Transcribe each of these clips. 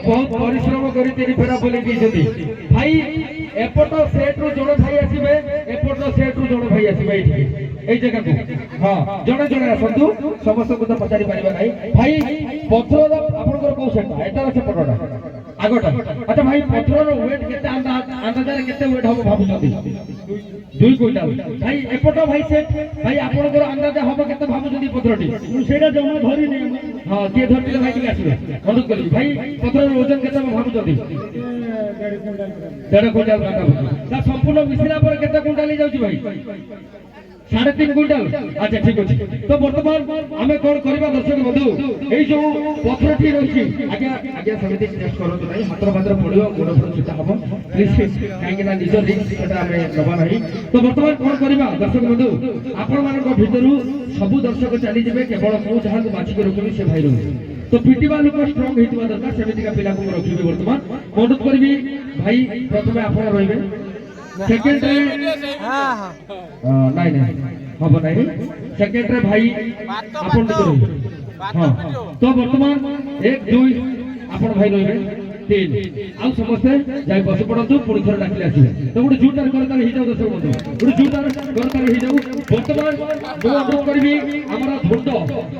बहुत परिश्रम करी तेरी फेरा बोले भाई एपट सेट रु जण भाई आसीबे एपट सेट रु जण भाई आसीबे एई जगह को हां जणे जणे आसंतु समस्त को तो पचारि परिबा नाही भाई पथर आपनकर को सेट एटा से पटोडा आगोटा अच्छा भाई पथर रो वेट केते अंदाजा केते वेट हो भाबुछथि 2 क्विंटल भाई एपट भाई सेट भाई आपनकर अंदाजा हबो केते भाबुछथि पथरटी सेटा जमा धरि नै हां के धरले भाई के आसीबे अनुरोध करी भाई पथर रो वजन केते भाबुछथि 1.5 क्विंटल ता संपूर्ण मिश्रा पर केते क्विंटल जाउची भाई 3.5 क्विंटल अच्छा ठीक अछि तो वर्तमान हमें कोन करबा दर्शक बंधु एई जो पथरटी रही आज्ञा आज्ञा समिति टेस्ट करतो नाही हातर बातर पडियो गोड़ पर छुटा हबो प्लीज काहे कि ना निज रिस्क सेटा हमें नबा नाही तो वर्तमान कोन करबा दर्शक बंधु आपण मानको भितरु सब दर्शक चली जेबे केवल मु जहां को बाछि के रखबी से भाई रहू तो पिटिबा लोक स्ट्रांग हेतिबा दरकार समिति का पिला को रखिबे वर्तमान अनुरोध करबी भाई प्रथमे आपण रहइबे सेकंड हां हां नहीं नहीं हबो नहीं सेकंड रे भाई आपण तो हां तो वर्तमान 1 2 आपण भाई रहइबे 3 आ समस्त जाय बस पड़तु पुणी थोर डाकिले आसीबे तो गुड जूटार करता हि जाऊ दर्शक बंधु गुड जूटार करता हि जाऊ वर्तमान मो अनुरोध करबी हमरा झुंड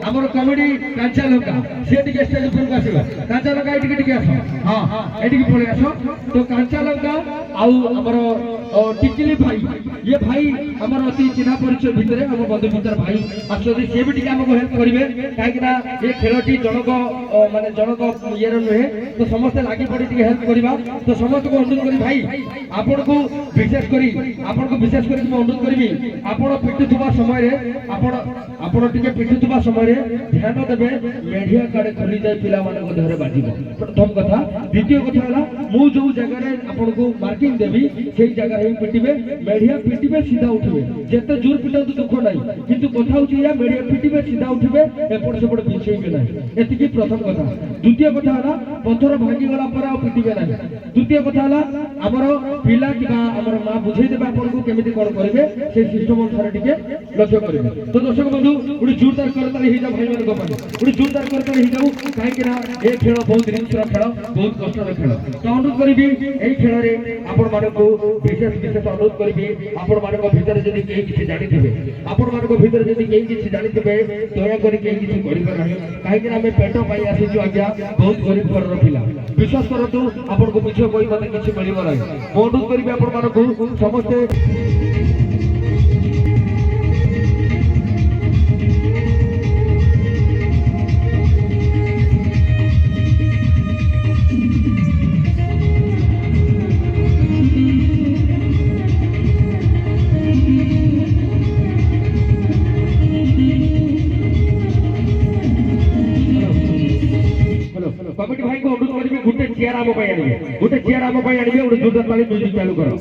हमर कॉमेडी कांचा लंका से टिके स्टेज पर आसीबा कांचा लंका टिके टिके आसो हां एटिके पळे आसो तो कांचा लंका आ हमर टिकली भाई ये भाई हमर अति चिन्हा परिचय भितरे हम बंधु मित्र भाई आछोदी से भी टिके हमको हेल्प करिवे काहे कि ना ये खेलटी जनक माने जनक येर नहे तो समस्त लागी पड़ी टिके हेल्प करिबा तो समस्त को अनुरोध करी भाई आपन को विशेष करी मैं अनुरोध करबी आपन पिटुथुबा समय रे आपन टिके पिटुथुबा समय रे ध्यान देबे मेढिया काडे खुली जाय पिला मानक देहरे बाजिबो प्रथम कथा द्वितीय कथा हला मु जो जगह रे आपन को मार्किंग देबी सेही जगह रे पिटिबे मेढिया पिटिबे सीधा उठिबे जेते जोर पिटंतु दुख नाही किंतु कथा होची या मेढिया पिटिबे सीधा उठिबे एपट सेपट बिछेइबे नाही एतिकी प्रथम कथा द्वितीय कथा हला पत्थर भागी गला पर आ पिटिबे नाही द्वितीय कथा हला हमर पिला किबा हमर मां बुझेइ देबा आपन को केमिति कोन करिवे से सिस्टम अनुसार टिके लक्ष्य करिवे तो दर्शक बंधु गुडी जोरदार करता हि जा भाई मन को पानी गुडी जोरदार करता हि जाऊ काहे कि ना ए खेल बहुत रिस्क रा खेल बहुत कष्ट रा खेल तो अनुरोध करबी एई खेल रे आपन मान को विशेष अनुरोध करबी आपन मान को भीतर जदी केही किछि जानि दिबे आपन मान को भीतर जदी केही किछि जानि दिबे दया करी केही किछि करि पर नाही काहे कि ना हमें पेट पाई आसी जो आज्ञा बहुत गरीब घर रो पिला विश्वास करतो आपन को मिछ कोई मते किछि मिलिबो नाही अनुरोध करबी आपन मान को समस्त कमिटी भाई को अनुरोध करिबे गुटे चेयर आम पई आनिबे गुटे चेयर आम पई आनिबे ओडे जोरदार ताली म्यूजिक चालू करो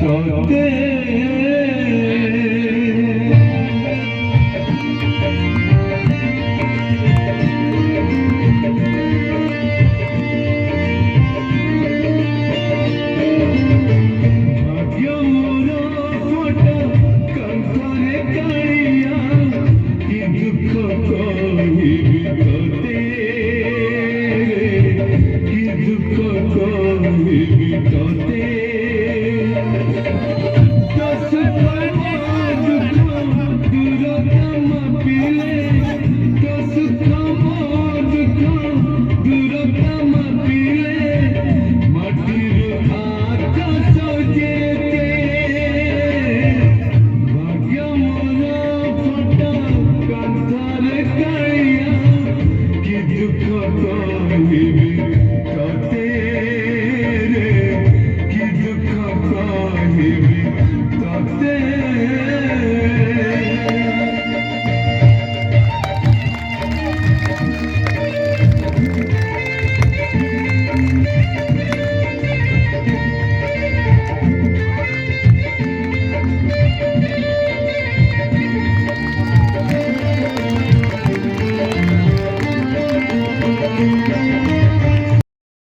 Today